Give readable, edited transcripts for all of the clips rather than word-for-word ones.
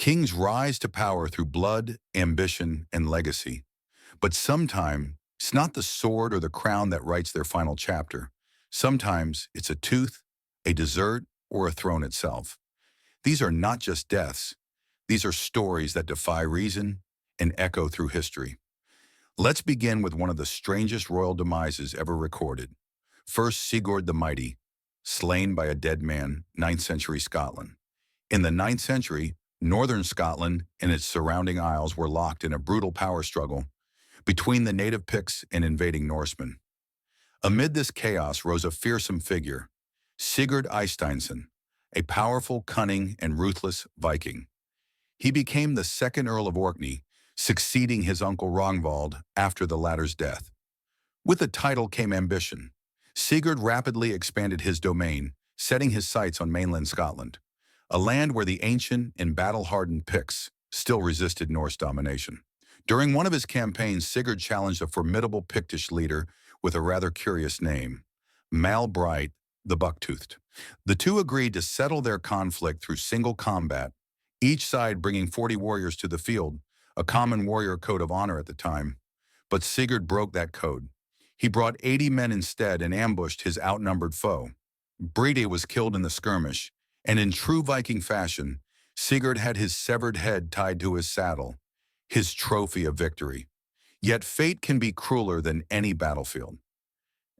Kings rise to power through blood, ambition, and legacy. But sometimes, it's not the sword or the crown that writes their final chapter. Sometimes it's a tooth, a dessert, or a throne itself. These are not just deaths. These are stories that defy reason and echo through history. Let's begin with one of the strangest royal demises ever recorded. First, Sigurd the Mighty, slain by a dead man, 9th century Scotland. In the 9th century, northern Scotland and its surrounding isles were locked in a brutal power struggle between the native Picts and invading Norsemen. Amid this chaos rose a fearsome figure, Sigurd Eysteinsson, a powerful, cunning, and ruthless Viking. He became the second Earl of Orkney, succeeding his uncle Ragnvald after the latter's death. With the title came ambition. Sigurd rapidly expanded his domain, setting his sights on mainland Scotland, a land where the ancient and battle-hardened Picts still resisted Norse domination. During one of his campaigns, Sigurd challenged a formidable Pictish leader with a rather curious name, Malbright the Bucktoothed. The two agreed to settle their conflict through single combat, each side bringing 40 warriors to the field, a common warrior code of honor at the time. But Sigurd broke that code. He brought 80 men instead and ambushed his outnumbered foe. Brede was killed in the skirmish, and in true Viking fashion, Sigurd had his severed head tied to his saddle, his trophy of victory. Yet fate can be crueler than any battlefield.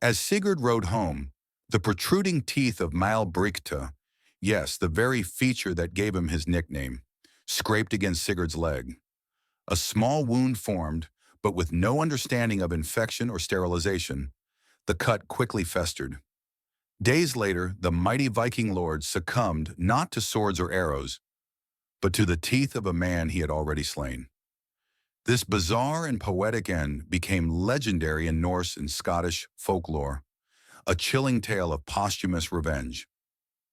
As Sigurd rode home, the protruding teeth of Malbrigta, yes, the very feature that gave him his nickname, scraped against Sigurd's leg. A small wound formed, but with no understanding of infection or sterilization, the cut quickly festered. Days later, the mighty Viking lord succumbed not to swords or arrows, but to the teeth of a man he had already slain. This bizarre and poetic end became legendary in Norse and Scottish folklore, a chilling tale of posthumous revenge.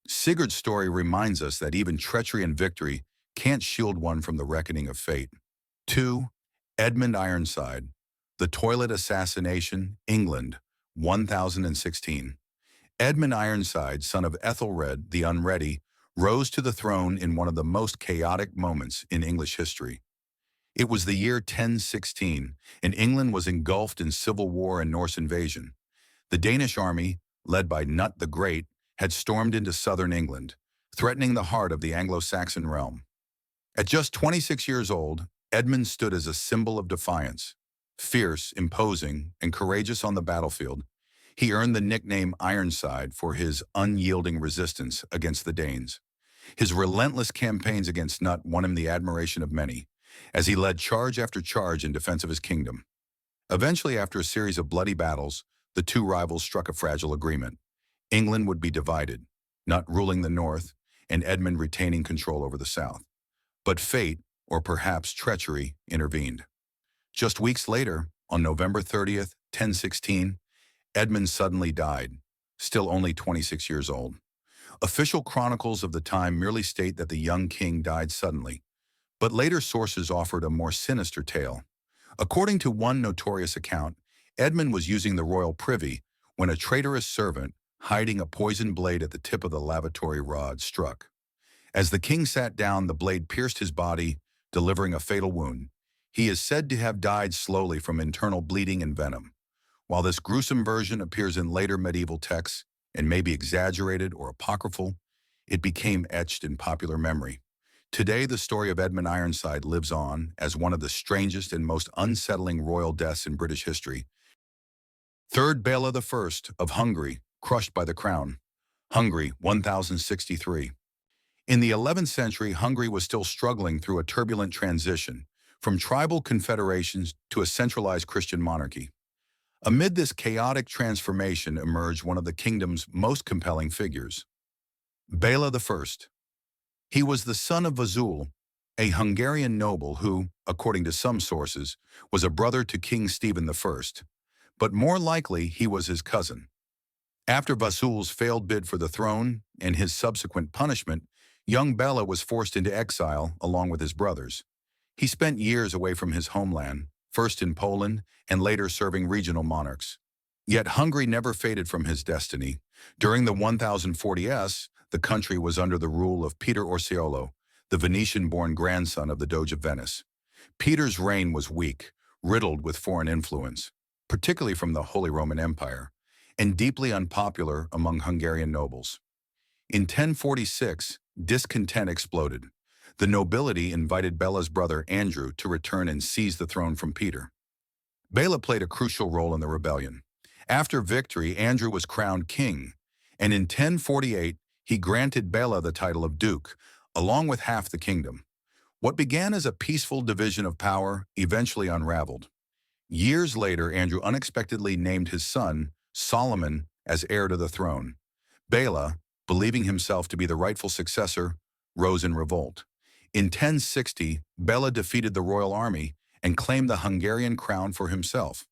Sigurd's story reminds us that even treachery and victory can't shield one from the reckoning of fate. 2. Edmund Ironside, The Toilet Assassination, England, 1016. Edmund Ironside, son of Ethelred the Unready, rose to the throne in one of the most chaotic moments in English history. It was the year 1016, and England was engulfed in civil war and Norse invasion. The Danish army, led by Knut the Great, had stormed into southern England, threatening the heart of the Anglo-Saxon realm. At just 26 years old, Edmund stood as a symbol of defiance. Fierce, imposing, and courageous on the battlefield, he earned the nickname Ironside for his unyielding resistance against the Danes. His relentless campaigns against Knut won him the admiration of many, as he led charge after charge in defense of his kingdom. Eventually, after a series of bloody battles, the two rivals struck a fragile agreement. England would be divided, Knut ruling the north and Edmund retaining control over the south. But fate, or perhaps treachery, intervened. Just weeks later, on November 30th, 1016, Edmund suddenly died, still only 26 years old. Official chronicles of the time merely state that the young king died suddenly, but later sources offered a more sinister tale. According to one notorious account, Edmund was using the royal privy when a traitorous servant, hiding a poisoned blade at the tip of the lavatory rod, struck. As the king sat down, the blade pierced his body, delivering a fatal wound. He is said to have died slowly from internal bleeding and venom. While this gruesome version appears in later medieval texts and may be exaggerated or apocryphal, it became etched in popular memory. Today, the story of Edmund Ironside lives on as one of the strangest and most unsettling royal deaths in British history. 3rd, Béla I of Hungary, crushed by the crown. Hungary, 1063. In the 11th century, Hungary was still struggling through a turbulent transition, from tribal confederations to a centralized Christian monarchy. Amid this chaotic transformation emerged one of the kingdom's most compelling figures, Béla I. He was the son of Vasul, a Hungarian noble who, according to some sources, was a brother to King Stephen I, but more likely he was his cousin. After Vasul's failed bid for the throne and his subsequent punishment, young Béla was forced into exile along with his brothers. He spent years away from his homeland, first in Poland and later serving regional monarchs. Yet Hungary never faded from his destiny. During the 1040s, the country was under the rule of Peter Orseolo, the Venetian-born grandson of the Doge of Venice. Peter's reign was weak, riddled with foreign influence, particularly from the Holy Roman Empire, and deeply unpopular among Hungarian nobles. In 1046, discontent exploded. The nobility invited Béla's brother Andrew to return and seize the throne from Peter. Béla played a crucial role in the rebellion. After victory, Andrew was crowned king, and in 1048, he granted Béla the title of duke, along with half the kingdom. What began as a peaceful division of power eventually unraveled. Years later, Andrew unexpectedly named his son, Solomon, as heir to the throne. Béla, believing himself to be the rightful successor, rose in revolt. In 1060, Béla defeated the royal army and claimed the Hungarian crown for himself,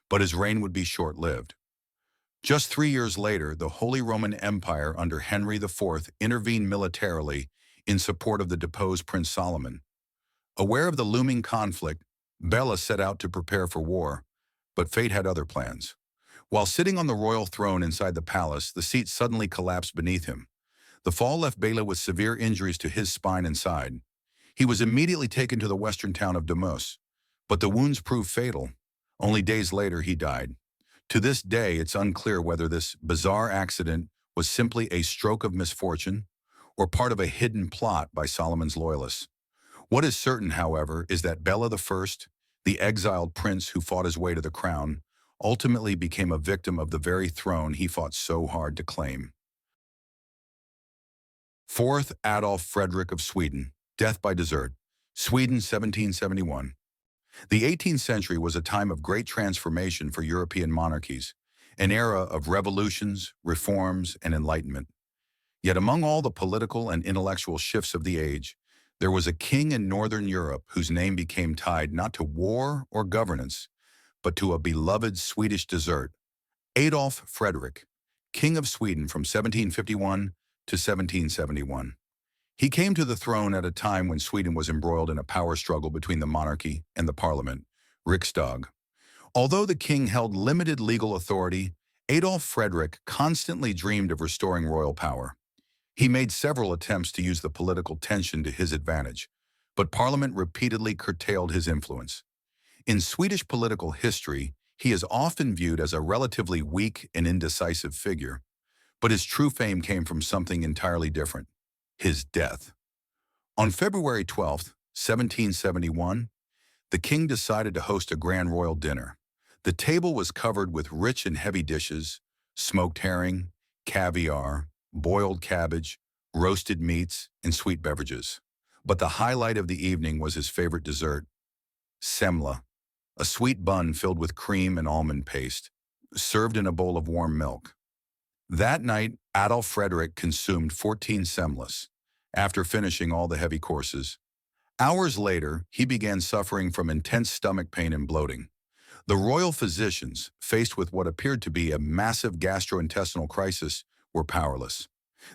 but his reign would be short-lived. Just 3 years later, the Holy Roman Empire under Henry IV intervened militarily in support of the deposed Prince Solomon. Aware of the looming conflict, Béla set out to prepare for war, but fate had other plans. While sitting on the royal throne inside the palace, the seat suddenly collapsed beneath him. The fall left Béla with severe injuries to his spine and side. He was immediately taken to the western town of Damus, but the wounds proved fatal. Only days later, he died. To this day, it's unclear whether this bizarre accident was simply a stroke of misfortune or part of a hidden plot by Solomon's loyalists. What is certain, however, is that Béla I, the exiled prince who fought his way to the crown, ultimately became a victim of the very throne he fought so hard to claim. Fourth, Adolf Frederick of Sweden, death by desert, Sweden 1771. The 18th century was a time of great transformation for European monarchies, an era of revolutions, reforms, and enlightenment. Yet among all the political and intellectual shifts of the age, there was a king in Northern Europe whose name became tied not to war or governance, but to a beloved Swedish dessert, Adolf Frederick, King of Sweden from 1751 to 1771. He came to the throne at a time when Sweden was embroiled in a power struggle between the monarchy and the parliament, Riksdag. Although the king held limited legal authority, Adolf Frederick constantly dreamed of restoring royal power. He made several attempts to use the political tension to his advantage, but parliament repeatedly curtailed his influence. In Swedish political history, he is often viewed as a relatively weak and indecisive figure, but his true fame came from something entirely different: his death. On February 12, 1771, the king decided to host a grand royal dinner. The table was covered with rich and heavy dishes: smoked herring, caviar, boiled cabbage, roasted meats, and sweet beverages. But the highlight of the evening was his favorite dessert, semla, a sweet bun filled with cream and almond paste, served in a bowl of warm milk. That night, Adolf Frederick consumed 14 semlas, after finishing all the heavy courses. Hours later, he began suffering from intense stomach pain and bloating. The royal physicians, faced with what appeared to be a massive gastrointestinal crisis, were powerless.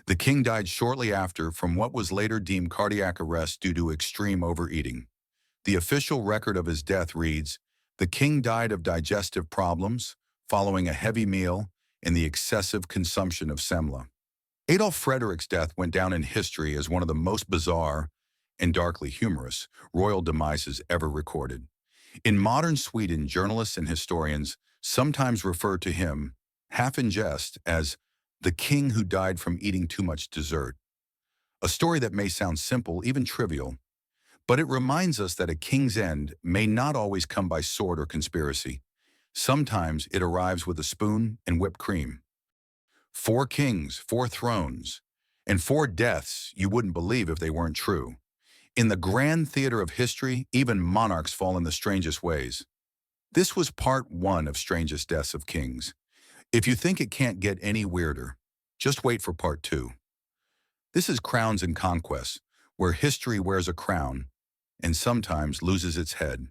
The king died shortly after from what was later deemed cardiac arrest due to extreme overeating. The official record of his death reads, "The king died of digestive problems following a heavy meal and the excessive consumption of semla." Adolf Frederick's death went down in history as one of the most bizarre and darkly humorous royal demises ever recorded. In modern Sweden, journalists and historians sometimes refer to him, half in jest, as the king who died from eating too much dessert. A story that may sound simple, even trivial, but it reminds us that a king's end may not always come by sword or conspiracy. Sometimes it arrives with a spoon and whipped cream. 4 kings, 4 thrones, and 4 deaths you wouldn't believe if they weren't true. In the grand theater of history, even monarchs fall in the strangest ways. This was part 1 of Strangest Deaths of Kings. If you think it can't get any weirder, just wait for part 2. This is Crowns and Conquests, where history wears a crown and sometimes loses its head.